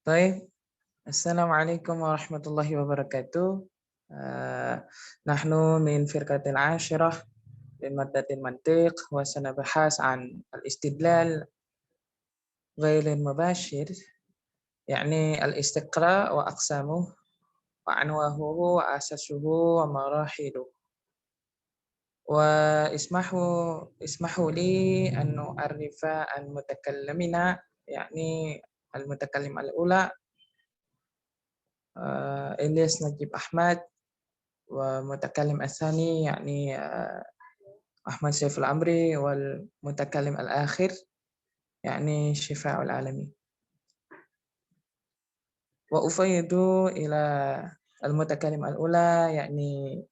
طيب السلام عليكم ورحمة الله وبركاته. نحن من فرقة العاشرة لمادة المنطق وسنبحث عن الاستدلال غير المباشر، يعني الاستقراء وأقسامه وأنواعه وأساسه ومراحله. اسمحوا لي أن نعرف المتكلمين، يعني المتكلم الأولى إلياس نجيب أحمد، ومتكلم الثاني يعني أحمد سيف العمري، والمتكلم الآخر يعني شفاء العالمي. وأفيد إلى المتكلم الأولى يعني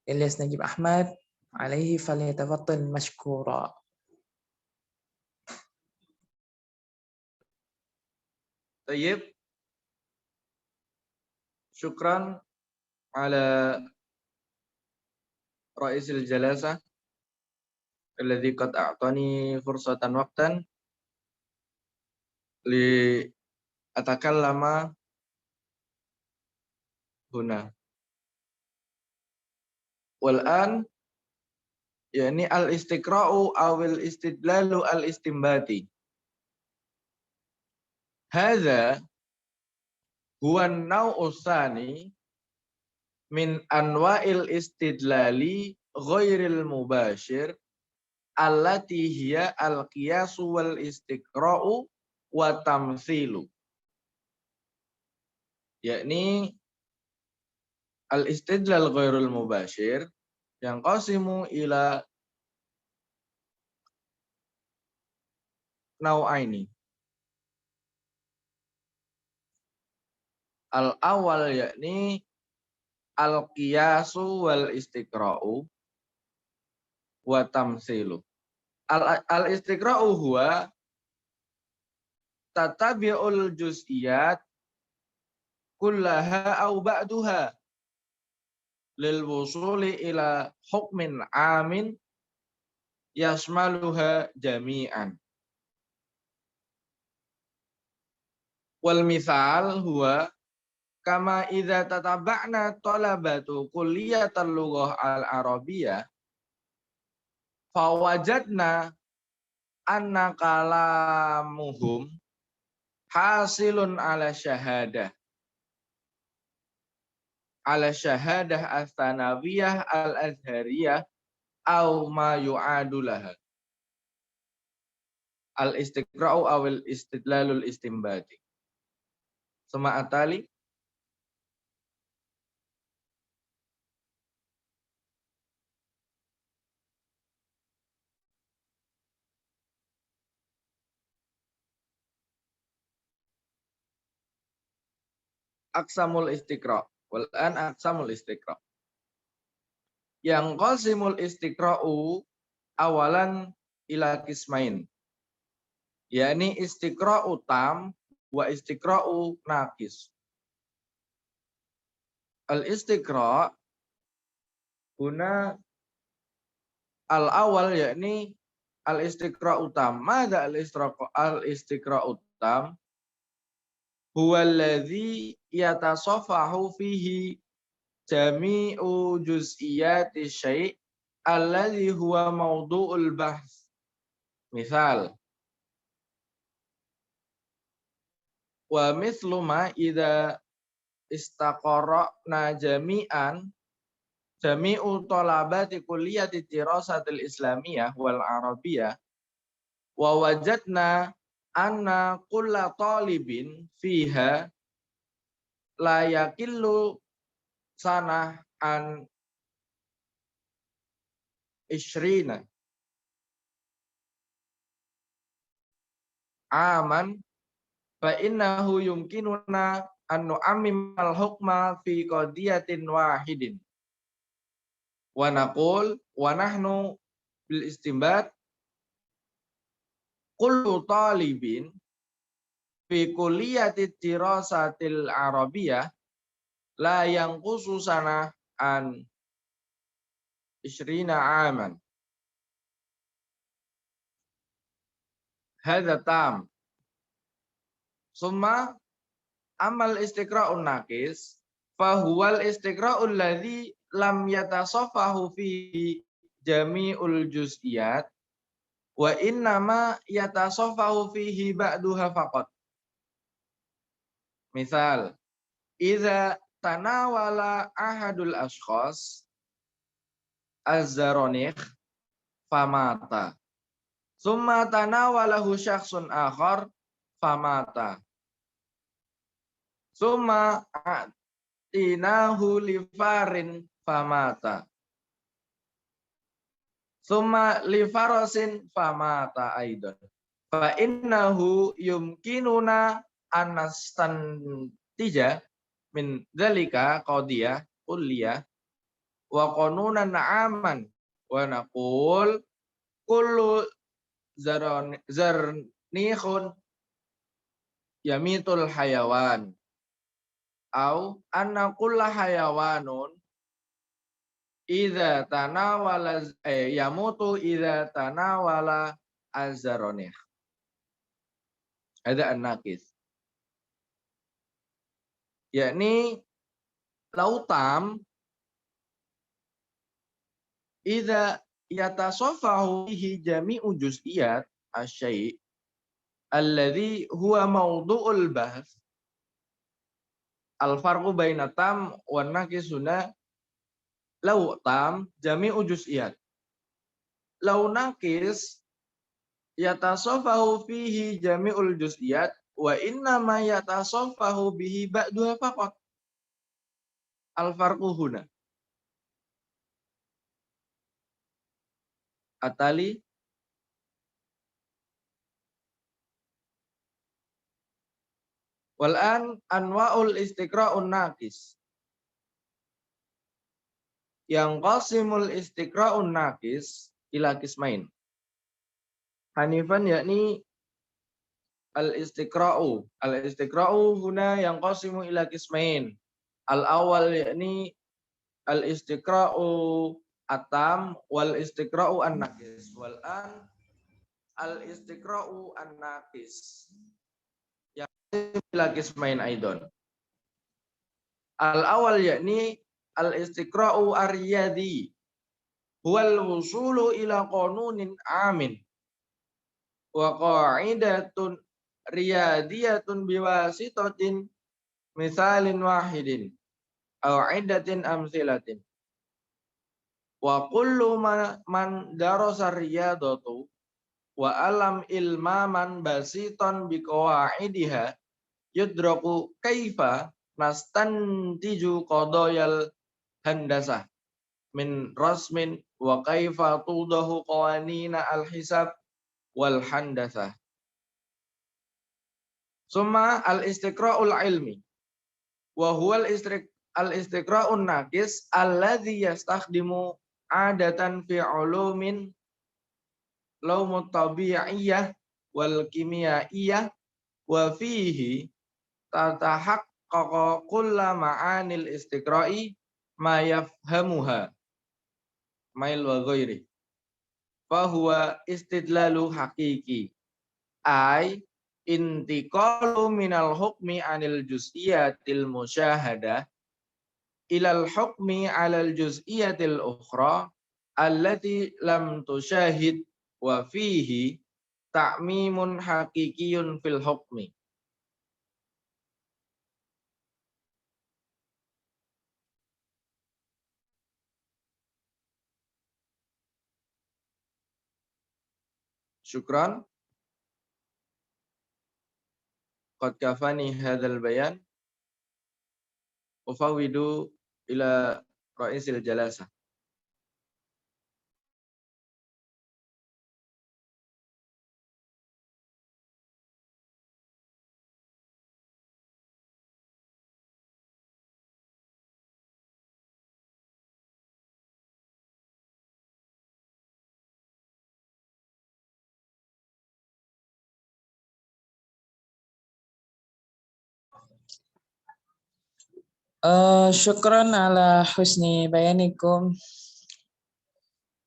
إلياس نجيب أحمد، عليه فليتفضل مشكورا. طيب، syukran ala ra'isil jalasah alladhi qad a'tani fursatan waqtan li atakallama huna. Wal an yani al-istiqra'u awil istidlalu al-istinbati. Hadza huwa an-naw'u tsani min anwa'il istidlali ghairil mubashir allati hiya al-qiyasu wal istiqra'u wa tamthilu. Yakni al-istidlal ghairul mubashir yang qasimu ila nau'aini. Al-awwal yakni al-qiyasu wal istiqra'u wa tamthilu. Al-istiqra'u huwa tatabi'ul juz'iyat kullaha aw ba'duha lil wusuli ila hukmin amin yashmaluha jami'an. Wal mithal huwa kama idza tataba'na talabatu kulliyatal lughah al-arabiyyah fawajadna anna kalamuhum hasilun ala syahadah as-sanawiyah al-azhariyah au ma yu'adu laha. Al-istiqra'u awil istidlalul istinbati. Sema'atali aqsamul istiqra' wal an aqsamul istiqra'. Yang qasimul istiqra'u awalan ila qismain, yakni istiqra'u tam wa istiqra'u naqis. Al-istiqra' guna al-awal yakni al-istiqra'u tam. Mada al-istiqra'u tam? Huwa alladhi yatasaffahu fihi jami'u juz'iyati syai' alladhi huwa mawdu'ul bahs. Misal, wa mithlu ma idza istaqara'na jami'u talabati kulliyati dirasatil islamiyah wal arabiyyah wa wajadna anna kulla talibin fiha la yakillu sanah an ishrina aman fa innahu yumkinuna an nu'ammimal hukma fi qadiyatin wahidin wa naqul wa nahnu bil istinbat kullu talibin fi kulliyati dirasatil arabiyyah la yanqusu sanah an ishrina aman. Hadza tam. Summa amal istiqra'un naqis fahuwal istiqra'ul ladzi lam yatasaffahu fihi jami'ul juz'iyat wa innama yatasaffahu fihi ba'duha faqat. Misal, idza tanawala ahadul ashkhas az-zaranikh famata. Summa tanawalahu syakhsun akhar famata. Summa atinahu lifarin famata. Summa lifarasin famata aidan. Fa innahu yumkinuna anastantija min dzalika qadiyah kulliyah wa qanunan aman wa naqul kullu zarnikhun yamitul hayawan au anna kulla hayawanun idza tanawala yamutu idza tanawala az-zaranikh. Ada an-naqis. Yakni lautam idza yatasaffahu bihi jami'u juz'iyat asy-syai' alladhi huwa mawdu'ul bahth. Al-farqu baina tam wan naqis huna law tam jami'u juz'iyat. Law naqis yatasaffahu fihi jami'ul juz'iyat wa inna ma yatasaffahu bihi ba'duha faqat. Al-farqu huna. Atali wal an anwa'ul istiqra'un naqis. Yang qasimul istiqra'un naqis ila qismain. Hanifan yakni al-istiqra'u. Al-istiqra'u huna yang qasimu ila qismain. Al-awwal yakni al-istiqra'u atam wal istiqra'u an-naqis. Wal an al-istiqra'u an-naqis. Yang ila qismain aidon. Al-awwal yakni al-istiqra'u ar-riyadi. Huwal wusulu ila qanunin amin. Wa qa'idatun riyadiyatun biwasitatin misalin wahidin aw iddatin amsilatin. Wa kullu man darasa riyadatu wa alam ilmaman basitan biqawaidiha yudraku kaifa nastantiju qadayal handasah min rasmin wa kaifa tudahu qawanina al-hisab wal handasah. Summa al-istiqra'ul ilmi wa huwa al-istiqra'un naqis alladhi yastakhdimu adatan fi ulumin laumut tabi'iyyah wal kimiyaiyah wa fihi tatahaqqaqu kulla ma'anil istiqra'i ma yafhamuha mail wa ghairi fa huwa istidlalu haqiqi ay intiqalu minal hukmi anil juz'iyatil musyahadah ilal hukmi alal juz'iyatil ukhra allati lam tusyahid wa fihi ta'mimun haqiqiyun fil hukmi. Syukran. Qad kafani hadzal bayan. Ufawidu ila ra'isil jalasah. Syukran ala husni bayanikum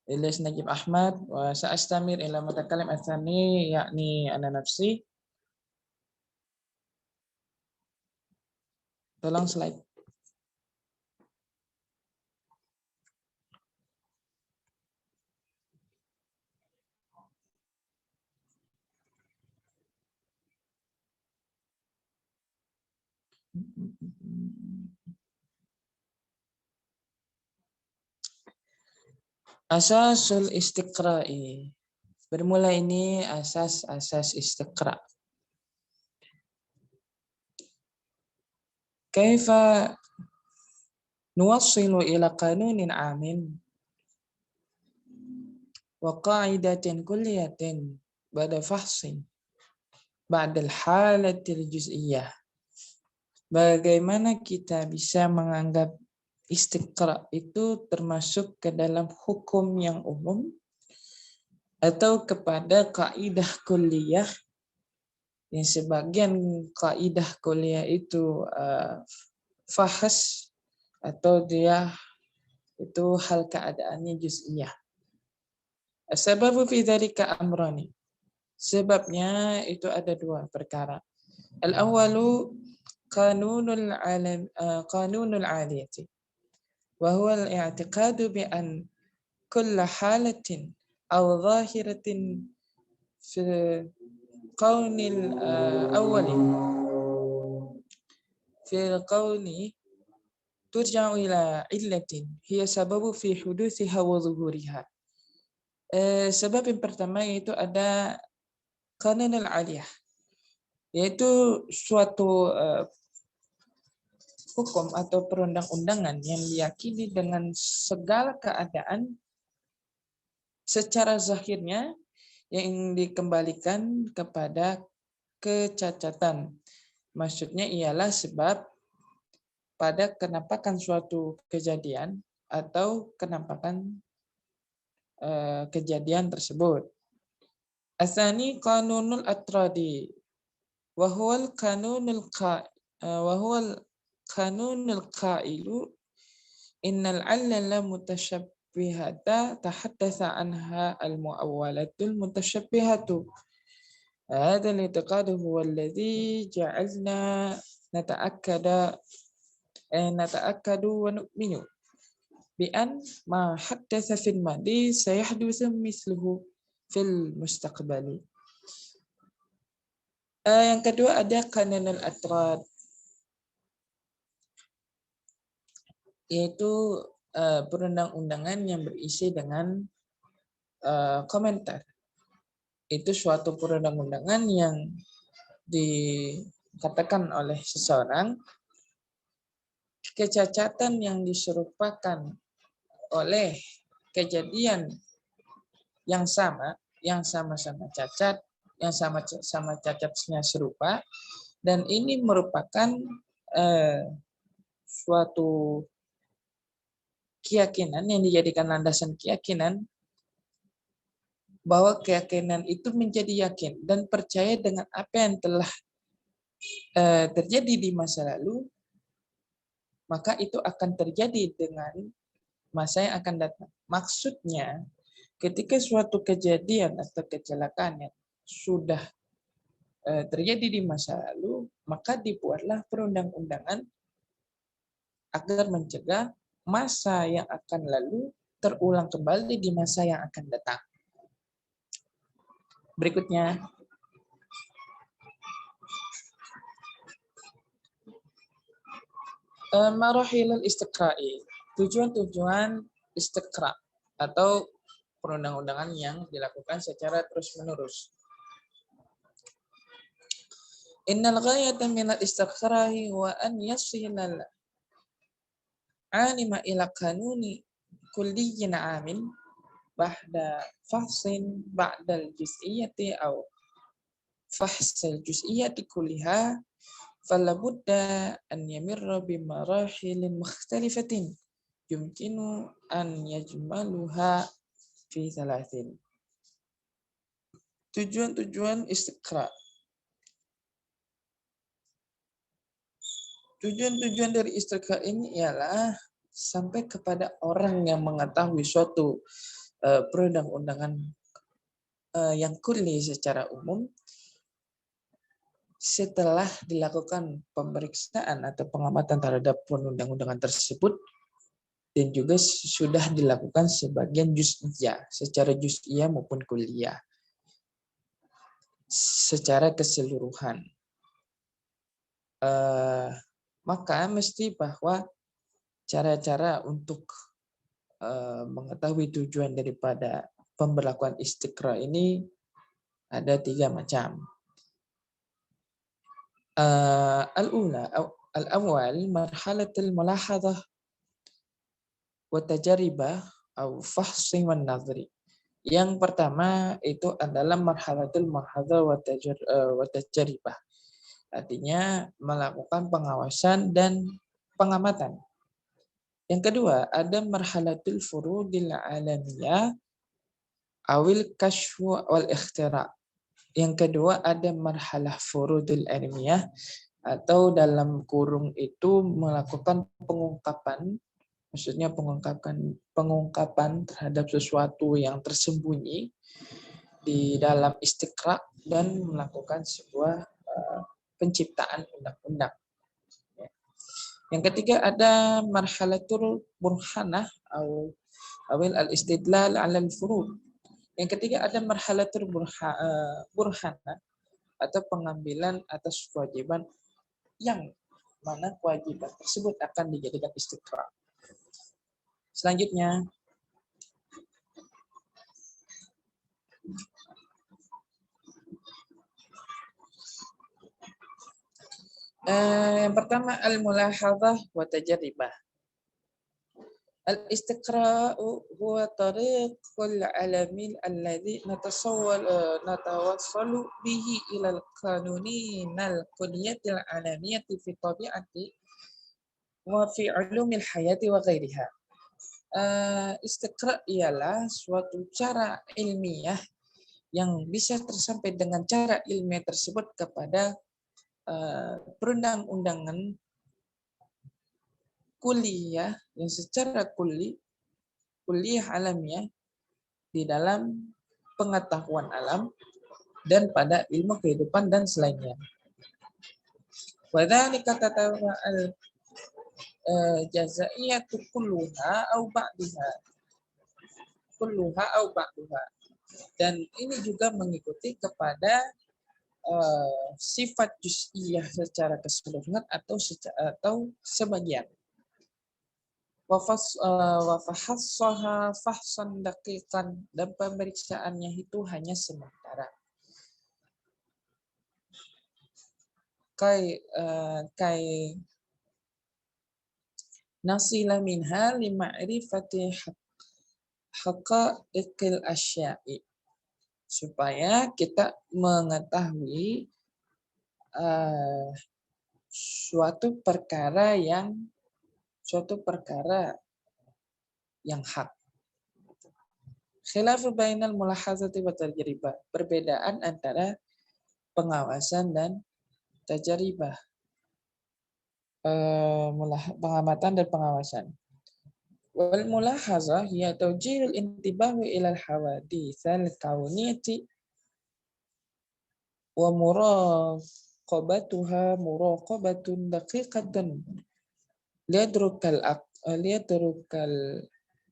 Ilyas Najib Ahmad wa sa'astamir ila mutakalim atsani yakni ana nafsi. Tolong slide. Asasul istiqra'i. Bermula ini asas istiqra'. Kaifa nuwassilu ila qanunin amin wa qa'idatin kulliyatin ba'da fahsin ba'dal halatil juz'iyah. Bagaimana kita bisa menganggap istiqra' itu termasuk ke dalam hukum yang umum atau kepada kaidah kulliyah, yang sebagian kaidah kuliah itu fahas atau dia itu hal keadaannya juz'iyah. Sababu fi dzalika amrani. Sebabnya itu ada dua perkara. Al-awwalu qanunul aliyati wa huwa al-i'tiqadu bi an kull halatin aw zahiratin fi qaunil awwali في القول ترجع إلى علة هي سبب في حدوثها وظهورها. Sebab yang pertama itu ada qanun al-aliyah, yaitu suatu hukum atau perundang-undangan yang diyakini dengan segala keadaan secara zahirnya yang dikembalikan kepada kecacatan. Maksudnya ialah sebab pada kenampakan suatu kejadian atau kenampakan kejadian tersebut. Asani qanunul atradi wa huwal qanunul qailu innal 'allala mutasyabbihata tahaddatsa anha al-mu'awwalatul mutasyabbihatu. هذا الاعتقاد هو الذي جعلنا نتأكد ونؤمن بأن ما حدث في الماضي سيحدث مثله في المستقبل. Yang kedua ada qanunul atrad, yaitu perundang-undangan yang berisi dengan komentar. Itu suatu perundang-undangan yang dikatakan oleh seseorang kecacatan yang diserupakan oleh kejadian yang sama, yang sama-sama cacat, yang sama-sama cacatnya serupa, dan ini merupakan suatu keyakinan yang dijadikan landasan keyakinan, bahwa keyakinan itu menjadi yakin dan percaya dengan apa yang telah terjadi di masa lalu, maka itu akan terjadi dengan masa yang akan datang. Maksudnya, ketika suatu kejadian atau kecelakaan yang sudah terjadi di masa lalu, maka dibuatlah perundang-undangan agar mencegah masa yang akan lalu terulang kembali di masa yang akan datang. Berikutnya, marahilul istiqra'i, tujuan-tujuan istiqra' atau perundang-undangan yang dilakukan secara terus-menerus. Innal ghayata minal istiqra'i wa an yasilal 'alima ila qanuni kulliyyin 'amin ba'da fahsin ba'dal juz'iyyati aw fahsal juz'iyyati kulliha fala budda an yamirra bi marahilin mukhtalifatin yumkinu an yajmaluha fi thalathin. Tujuan-tujuan istiqra'. Tujuan-tujuan dari istiqra' ini ialah sampai kepada orang yang mengetahui suatu perundang-undangan yang kulli secara umum, setelah dilakukan pemeriksaan atau pengamatan terhadap perundang-undangan tersebut dan juga sudah dilakukan sebagian juz'iyah, secara juz'iyah maupun kuliah, secara keseluruhan. Maka mesti bahwa cara-cara untuk mengetahui tujuan daripada pemberlakuan istiqra ini ada 3 macam. Al-awwal marhalatul mulahadhah wa tajribah atau fahsi wan nadhri. Yang pertama itu adalah marhalatul mulahadhah wa tajribah. Artinya melakukan pengawasan dan pengamatan. Yang kedua ada marhalatul furudil alamiyah awil kashfu wal ikhtira'. Yang kedua ada marhalah furudul ilmiah atau dalam kurung itu melakukan pengungkapan, maksudnya pengungkapan terhadap sesuatu yang tersembunyi di dalam istiqra dan melakukan sebuah penciptaan undang-undang. Yang ketiga ada marhalatul burhanah atau awil al-istidlal 'ala al-furud. Yang ketiga ada marhalatul burhana atau pengambilan atas kewajiban yang mana kewajiban tersebut akan dijadikan istiqra. Selanjutnya yang pertama al-mulahadhah wa tajribah. Al-istiqra' huwa tariqul alamin alladhi natawassalu bihi ila al-qanunin al-kulliyatil alamiyati fi tabi'ati wa fi ulumil hayati wa ghairiha. Istiqra' ialah suatu cara ilmiah yang bisa tersampai dengan cara ilmiah tersebut kepada perundang-undangan kuliah yang secara kuliah alamiah di dalam pengetahuan alam dan pada ilmu kehidupan dan selainnya. Wadzalika tatawa'al jazaiyatu kulluha au ba'daha. Kulluha au ba'daha. Dan ini juga mengikuti kepada sifat juz'iyah secara keseluruhan atau sebagian. Wa fahassaha fahsan daqiqan, dan pemeriksaannya itu hanya sementara. Kai nasila minha lima'rifati haqa'iqil asya'i, supaya kita mengetahui suatu perkara yang hak. Khilafu bainal mulahazati wa tajribah, perbedaan antara pengawasan dan tajribah, pengamatan dan pengawasan. Wal mulahazah hiya tawjihul intibahu ila al-hawaditsal kauniyati wa muraqabatuha muraqabatun daqiqatan liyadrukal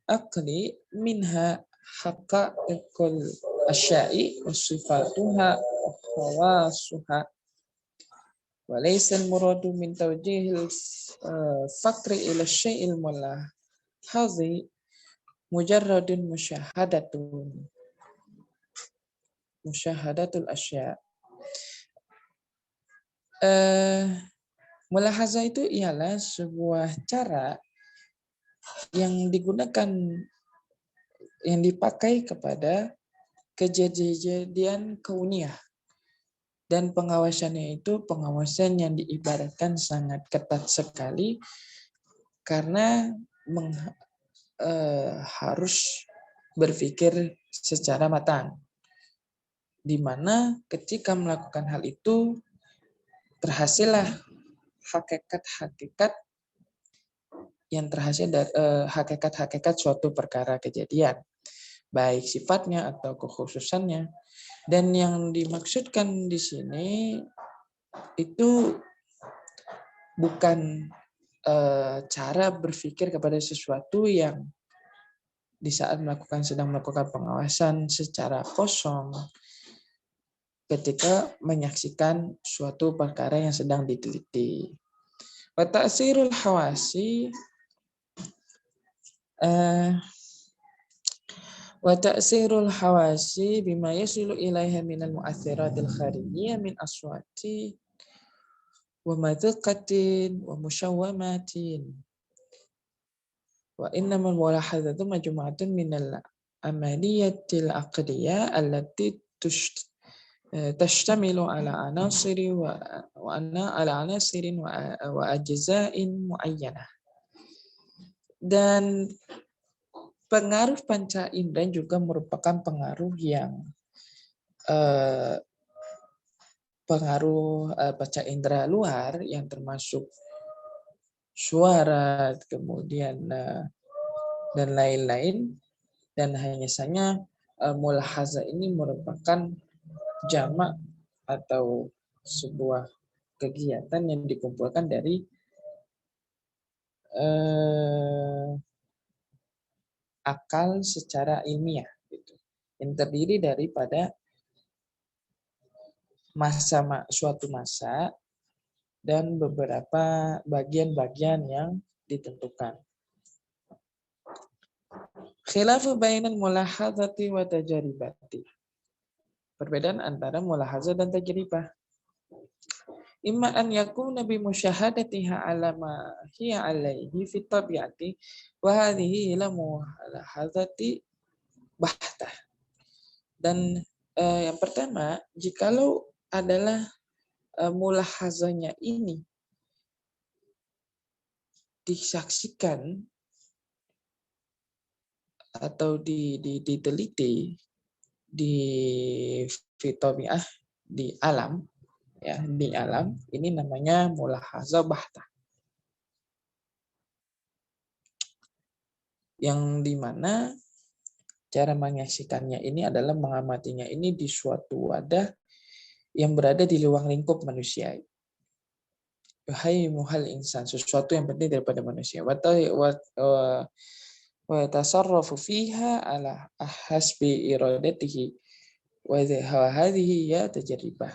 aqli minha haqa'iqul asya'i wa sifatuha wa khawasuha wa laysa al-muradu min tawjihil fakri ila syai'il mulahazi mujarradun musyahadatul asya'. Mulahazah itu ialah sebuah cara yang dipakai kepada kejadian kauniyah, dan pengawasannya itu pengawasan yang diibaratkan sangat ketat sekali karena harus berpikir secara matang, di mana ketika melakukan hal itu terhasillah hakikat-hakikat yang terhasil dari hakikat-hakikat suatu perkara kejadian, baik sifatnya atau kekhususannya. Dan yang dimaksudkan di sini itu bukan cara berpikir kepada sesuatu yang di saat sedang melakukan pengawasan secara kosong ketika menyaksikan suatu perkara yang sedang diteliti. Wa ta'sirul hawasi wa ta'sirul hawasi bima yasilu ilaiha minal mu'athiratil kharijiyah min aswati wa madhaqatin wa musyawwamatin wa innamal mulahadzatu majmu'atun minal amaliyatil aqdiyah allati tashtamilu ala anasiri wa ala anasirin wa ajza'in muayyanah. Dan pengaruh panca indera juga merupakan pengaruh yang panca indera luar yang termasuk suara, kemudian dan lain-lain, dan hanya saja mulahazah ini merupakan jamak atau sebuah kegiatan yang dikumpulkan dari akal secara ilmiah, gitu. Yang terdiri daripada suatu masa dan beberapa bagian-bagian yang ditentukan. Khilafu bainal mulahadzati wa tajaribati. Perbedaan antara mulahazah dan tajribah. Imma an yakuna bi musyahadatiha ala ma hiya alaihi fi tabiati wa hadhihi la mulahazati bahtah. Dan yang pertama, jikalau adalah mulahazahnya ini disaksikan atau diteliti di fitobiah, di alam, ya, di alam, ini namanya mulahazah bahtah, yang dimana cara menyaksikannya ini adalah mengamatinya ini di suatu wadah yang berada di luar lingkup manusia. Hai muhal insan, sesuatu yang penting daripada manusia. Wa tasarrafu fiha ala hasbi iradatihi wa hadhihi ya tajribah.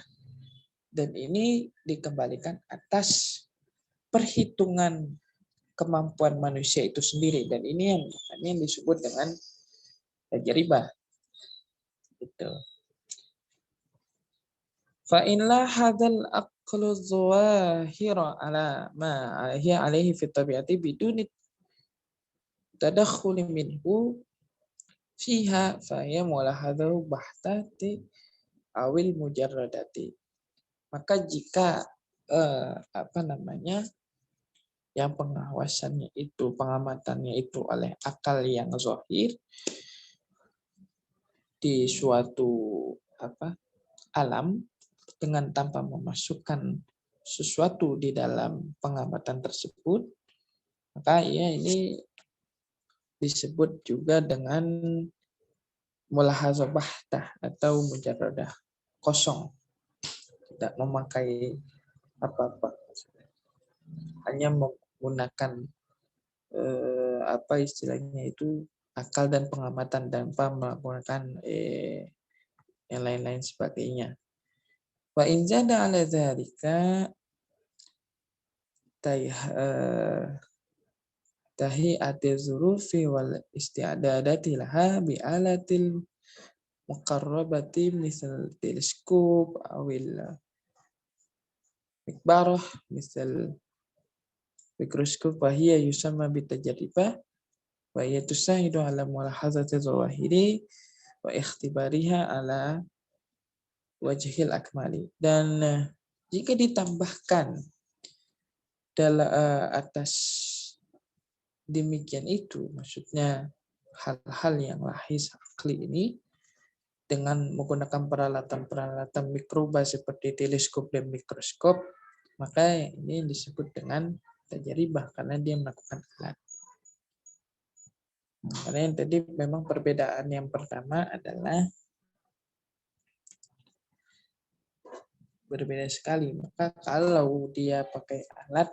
Dan ini dikembalikan atas perhitungan kemampuan manusia itu sendiri, dan ini yang disebut dengan tajribah. Gitu. Fa in la hadzal aqlu dzawahira ala ma hiya alaihi fi tabiati biduni tadakhul minhu fiha fa ya mulahadzatu bahtati awil mujarradati. Maka jika yang pengawasannya itu, pengamatannya itu oleh akal yang zahir di suatu alam dengan tanpa memasukkan sesuatu di dalam pengamatan tersebut, maka ya ini disebut juga dengan mulahazah bahtah atau mujarradah, kosong, tidak memakai apa-apa, hanya menggunakan istilahnya itu akal dan pengamatan tanpa menggunakan yang lain-lain sebagainya. Wa in zada ala dzalika tahi'ati zurufi wal isti'dadati laha bi alatil muqarrabati misal teleskop awil mikbarah misal mikroskop wa hiya yusamma bi tajribah wa hiya tusahidu ala mulahazati zawahiri wa ikhtibariha ala wajhil akmali. Dan jika ditambahkan dalam atas demikian itu, maksudnya hal-hal yang lahis akli ini dengan menggunakan peralatan-peralatan mikroba seperti teleskop dan mikroskop, maka ini disebut dengan tajribah karena dia melakukan alat. Karena yang tadi memang perbedaan yang pertama adalah berbeda sekali. Maka kalau dia pakai alat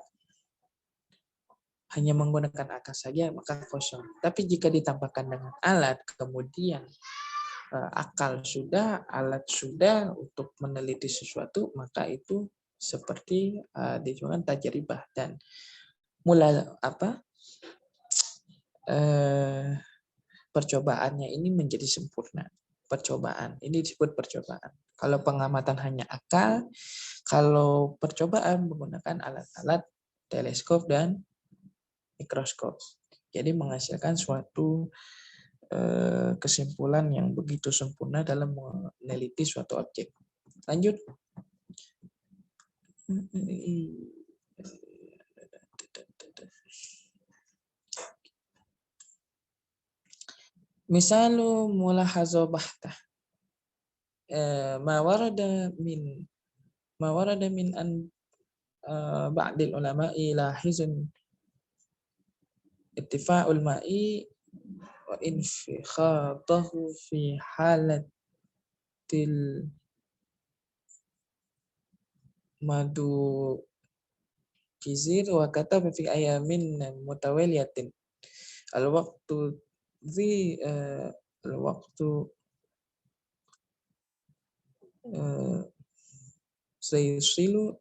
hanya menggunakan akal saja, maka kosong. Tapi jika ditambahkan dengan alat, kemudian akal sudah, alat sudah untuk meneliti sesuatu, maka itu seperti disebutkan tajribah dan mulai percobaannya ini menjadi sempurna. Percobaan ini disebut percobaan. Kalau pengamatan hanya akal, kalau percobaan menggunakan alat-alat teleskop dan mikroskop. Jadi menghasilkan suatu kesimpulan yang begitu sempurna dalam meneliti suatu objek. Lanjut. Misalu mulahazah bahtah. Ma warada min an ba'dil ulama'i lahizun ittifa'ul ma'i wa infikhadahu fi halatil madu kizir wa kataba fi ayamin mutawaliyatin al-waqtu sayusilu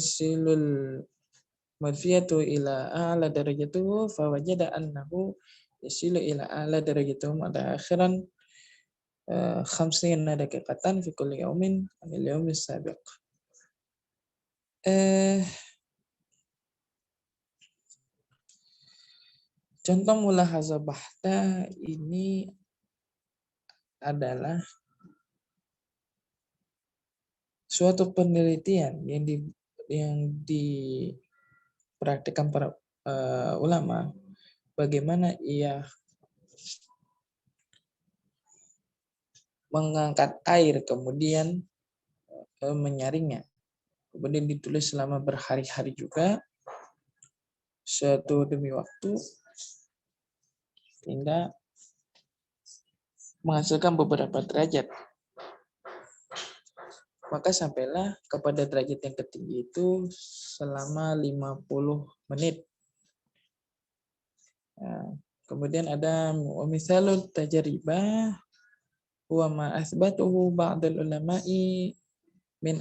silul marfiyatu ila a'la darajatuhu fa wajada annahu yasilu ila a'la darajatuhum ada akhiran 50 daqiqatan fi kulli yawmin min al-yawm as-sabiq. Contoh mulahazah bahtah ini adalah suatu penelitian yang dipraktikkan para ulama, bagaimana ia mengangkat air kemudian menyaringnya, kemudian ditulis selama berhari-hari juga suatu demi waktu hingga menghasilkan beberapa derajat. Maka sampailah kepada derajat yang ketinggi itu selama 50 menit. Kemudian ada misalul tajribah huwa ma athbatuhu ba'dul ulama'i min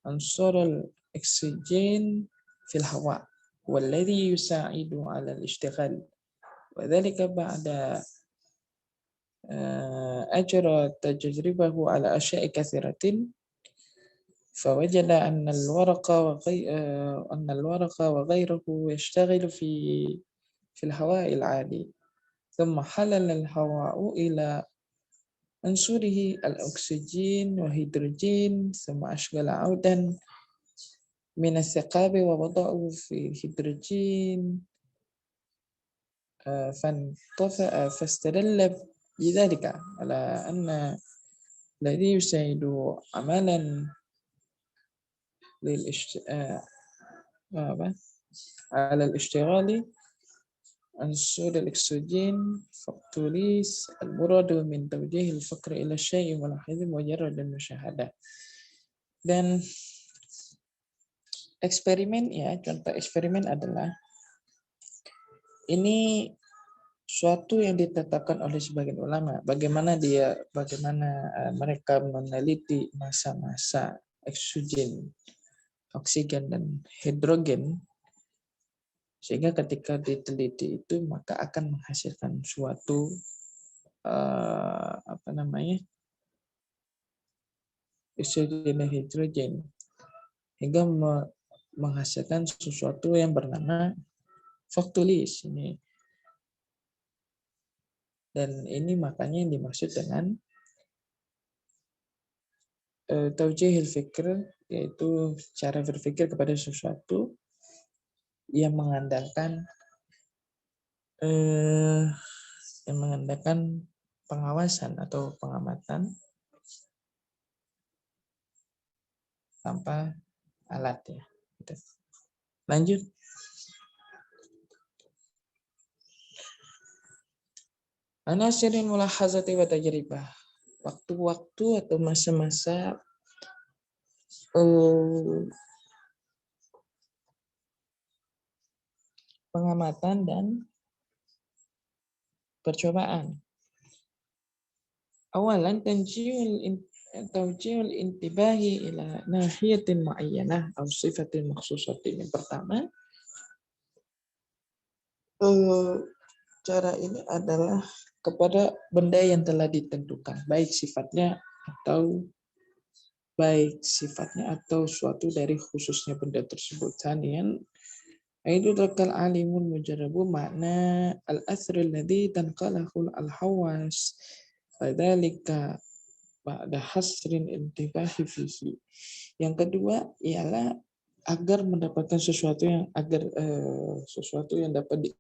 ansurul oksigen fil hawa walladhi yusa'idu 'ala al-ishtighal wa dhalika ba'da ajra tajribahu 'ala asya'i katsiratin فوجد أن الورق وغيره يشتغل في الهواء العادي ثم حلل الهواء إلى عنصره الأكسجين والهيدروجين ثم أشغل عودا من الثقاب ووضعه في الهيدروجين فانطفأ فاستدل بذلك على أن الذي يساعد عملا على الاشتغال عنصر الأكسجين فاكتوريس المراد من توجيه الفكر إلى الشيء ملاحظ مجرد المشاهدة. Dan eksperimen contoh eksperimen adalah ini suatu yang ditetapkan oleh sebagian ulama, bagaimana mereka meneliti massa-massa oksigen dan hidrogen, sehingga ketika diteliti itu maka akan menghasilkan suatu oksigen dan hidrogen hingga menghasilkan sesuatu yang bernama faktulis ini. Dan ini makanya yang dimaksud dengan taujihil fikr, yaitu cara berpikir kepada sesuatu yang mengandalkan pengawasan atau pengamatan tanpa alat ya. Lanjut. Anasirin mulahazati wa tajribah. waktu-waktu atau masa-masa pengamatan dan percobaan. Awalan tawji'ul intibahi ila nahiyatin muayyanah atau sifatin makhsusatin. Yang pertama, cara ini adalah kepada benda yang telah ditentukan, baik sifatnya atau suatu dari khususnya benda tersebut. Thaniyan, itu takal alimun mujarrabu makna al-athri alladhi tanqalahu al-hawas. Fadzalika ba'da hasrin intibahi fihi. Yang kedua ialah agar mendapatkan sesuatu yang dapat